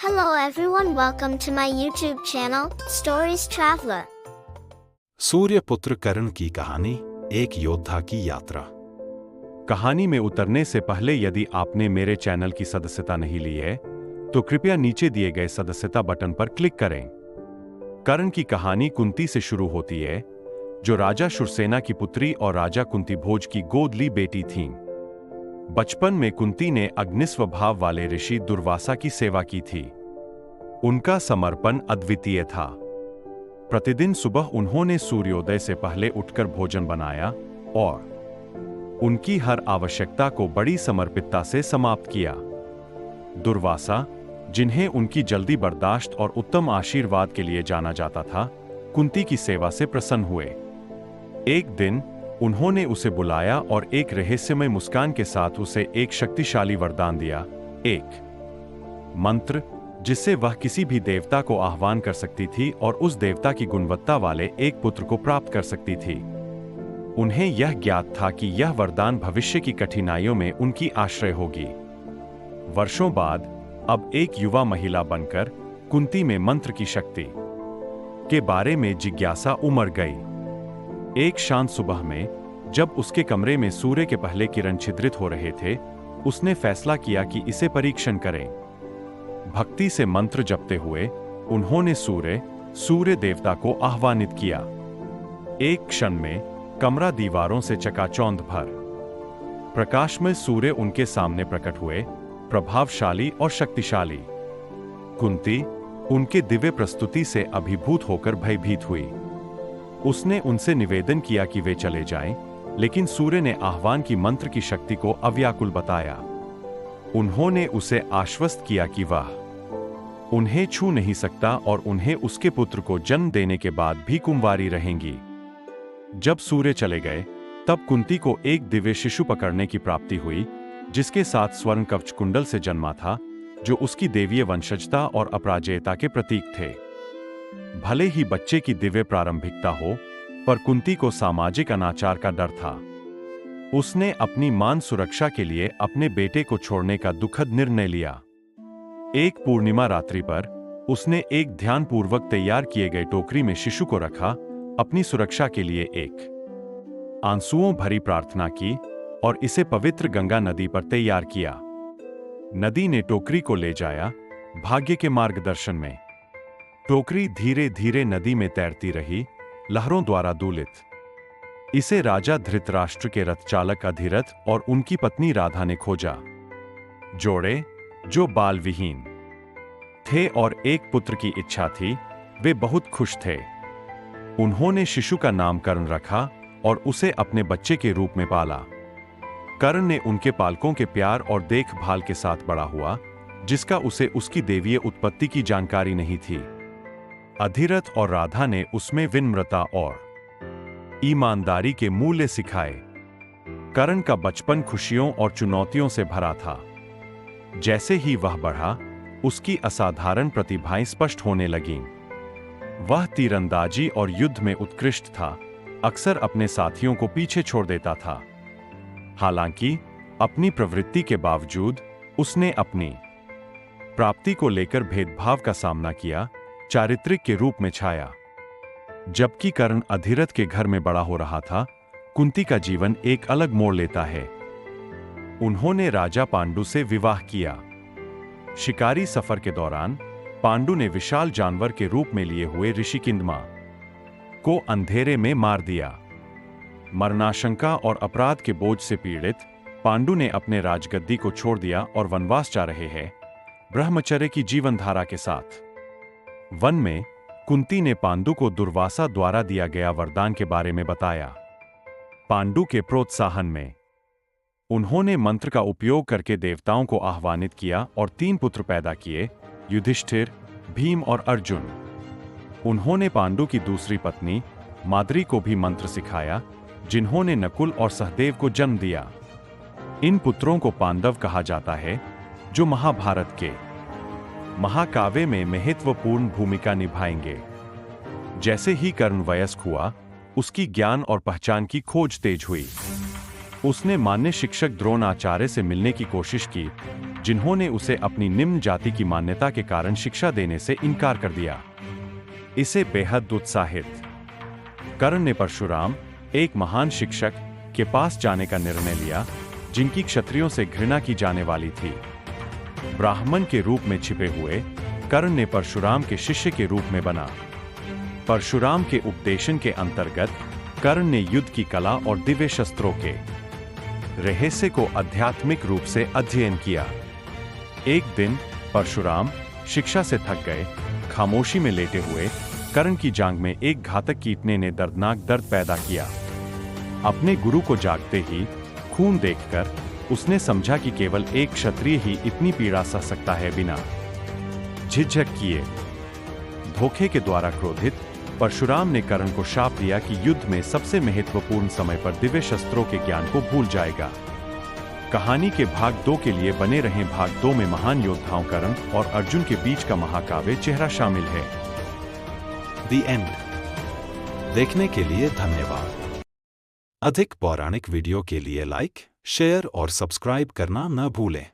Hello everyone, welcome to my YouTube channel, Stories Traveler. सूर्यपुत्र कर्ण की कहानी, एक योद्धा की यात्रा। कहानी में उतरने से पहले यदि आपने मेरे चैनल की सदस्यता नहीं ली है तो कृपया नीचे दिए गए सदस्यता बटन पर क्लिक करें। कर्ण की कहानी कुंती से शुरू होती है, जो राजा शूरसेना की पुत्री और राजा कुंती भोज की गोद ली बेटी थीं। बचपन में कुंती ने अग्निस्वभाव वाले ऋषि दुर्वासा की सेवा की थी। उनका समर्पण अद्वितीय था। प्रतिदिन सुबह उन्होंने सूर्योदय से पहले उठकर भोजन बनाया और उनकी हर आवश्यकता को बड़ी समर्पितता से समाप्त किया। दुर्वासा, जिन्हें उनकी जल्दी बर्दाश्त और उत्तम आशीर्वाद के लिए जाना जाता था, कुंती की सेवा से प्रसन्न हुए। एक दिन उन्होंने उसे बुलाया और एक रहस्यमय मुस्कान के साथ उसे एक शक्तिशाली वरदान दिया, एक मंत्र जिससे वह किसी भी देवता को आह्वान कर सकती थी और उस देवता की गुणवत्ता वाले एक पुत्र को प्राप्त कर सकती थी। उन्हें यह ज्ञात था कि यह वरदान भविष्य की कठिनाइयों में उनकी आश्रय होगी। वर्षों बाद अब एक युवा महिला बनकर कुंती में मंत्र की शक्ति के बारे में जिज्ञासा उमड़ गई। एक शांत सुबह में जब उसके कमरे में सूर्य के पहले किरण छिद्रित हो रहे थे, उसने फैसला किया कि इसे परीक्षण करें। भक्ति से मंत्र जपते हुए उन्होंने सूर्य देवता को आह्वानित किया। एक क्षण में कमरा दीवारों से चकाचौंध भर प्रकाश में सूर्य उनके सामने प्रकट हुए, प्रभावशाली और शक्तिशाली। कुंती उनके दिव्य प्रस्तुति से अभिभूत होकर भयभीत हुई। उसने उनसे निवेदन किया कि वे चले जाएं, लेकिन सूर्य ने आह्वान की मंत्र की शक्ति को अव्याकुल बताया। उन्होंने उसे आश्वस्त किया कि वह उन्हें छू नहीं सकता और उन्हें उसके पुत्र को जन्म देने के बाद भी कुंवारी रहेंगी। जब सूर्य चले गए, तब कुंती को एक दिव्य शिशु पकड़ने की प्राप्ति हुई, जिसके साथ स्वर्ण कवच कुंडल से जन्मा था, जो उसकी देवीय वंशजता और अपराजेयता के प्रतीक थे। भले ही बच्चे की दिव्य प्रारंभिकता हो, पर कुंती को सामाजिक अनाचार का डर था। उसने अपनी मान सुरक्षा के लिए अपने बेटे को छोड़ने का दुखद निर्णय लिया। एक पूर्णिमा रात्रि पर उसने एक ध्यानपूर्वक तैयार किए गए टोकरी में शिशु को रखा, अपनी सुरक्षा के लिए एक आंसुओं भरी प्रार्थना की और इसे पवित्र गंगा नदी पर तैयार किया। नदी ने टोकरी को ले जाया, भाग्य के मार्गदर्शन में। टोकरी धीरे धीरे नदी में तैरती रही, लहरों द्वारा दूलित। इसे राजा धृतराष्ट्र के रथ चालक अधिरथ और उनकी पत्नी राधा ने खोजा। जोड़े जो बाल विहीन थे और एक पुत्र की इच्छा थी, वे बहुत खुश थे। उन्होंने शिशु का नाम कर्ण रखा और उसे अपने बच्चे के रूप में पाला। कर्ण ने उनके पालकों के प्यार और देखभाल के साथ बड़ा हुआ, जिसका उसे उसकी देवीय उत्पत्ति की जानकारी नहीं थी। अधिरथ और राधा ने उसमें विनम्रता और ईमानदारी के मूल्य सिखाए। कर्ण का बचपन खुशियों और चुनौतियों से भरा था। जैसे ही वह बढ़ा, उसकी असाधारण प्रतिभाएं स्पष्ट होने लगीं। वह तीरंदाजी और युद्ध में उत्कृष्ट था, अक्सर अपने साथियों को पीछे छोड़ देता था। हालांकि अपनी प्रवृत्ति के बावजूद उसने अपनी प्राप्ति को लेकर भेदभाव का सामना किया, चारित्रिक के रूप में छाया। जबकि कर्ण अधिरथ के घर में बड़ा हो रहा था, कुंती का जीवन एक अलग मोड़ लेता है। उन्होंने राजा पांडु से विवाह किया। शिकारी सफर के दौरान पांडु ने विशाल जानवर के रूप में लिए हुए ऋषिकिंदमा को अंधेरे में मार दिया। मरणाशंका और अपराध के बोझ से पीड़ित पांडु ने अपने राजगद्दी को छोड़ दिया और वनवास जा रहे हैं, ब्रह्मचर्य की जीवनधारा के साथ। वन में कुंती ने पांडु को दुर्वासा द्वारा दिया गया वरदान के बारे में बताया। पांडु के प्रोत्साहन में उन्होंने मंत्र का उपयोग करके देवताओं को आह्वानित किया और 3 पुत्र पैदा किए, युधिष्ठिर, भीम और अर्जुन। उन्होंने पांडु की दूसरी पत्नी माद्री को भी मंत्र सिखाया, जिन्होंने नकुल और सहदेव को जन्म दिया। इन पुत्रों को पांडव कहा जाता है, जो महाभारत के महाकाव्य में महत्वपूर्ण भूमिका निभाएंगे। जैसे ही कर्ण वयस्क हुआ, उसकी ज्ञान और पहचान की खोज तेज हुई। उसने मान्य शिक्षक द्रोणाचार्य से मिलने की कोशिश की, जिन्होंने उसे अपनी निम्न जाति की मान्यता के कारण शिक्षा देने से इनकार कर दिया। इसे बेहद उत्साहित कर्ण ने परशुराम, एक महान शिक्षक, के पास जाने का निर्णय लिया, जिनकी क्षत्रियों से घृणा की जाने वाली थी। ब्राह्मण के रूप में छिपे हुए कर्ण ने परशुराम के शिष्य के रूप में बना। परशुराम के उपदेशन के अंतर्गत कर्ण ने युद्ध की कला और दिव्य शस्त्रों के रहस्य को आध्यात्मिक रूप से अध्ययन किया। एक दिन परशुराम शिक्षा से थक गए, खामोशी में लेटे हुए कर्ण की जांघ में एक घातक कीटने ने दर्दनाक दर्द पैदा किया। अपने गुरु को जागते ही खून देखकर उसने समझा कि केवल एक क्षत्रिय ही इतनी पीड़ा सह सकता है। बिना झिझक किए धोखे के द्वारा क्रोधित परशुराम ने कर्ण को शाप दिया कि युद्ध में सबसे महत्वपूर्ण समय पर दिव्य शस्त्रों के ज्ञान को भूल जाएगा। कहानी के भाग 2 के लिए बने रहें। भाग 2 में महान योद्धाओं कर्ण और अर्जुन के बीच का महाकाव्य चेहरा शामिल है। The end. देखने के लिए धन्यवाद। अधिक पौराणिक वीडियो के लिए लाइक, शेयर और सब्सक्राइब करना न भूलें।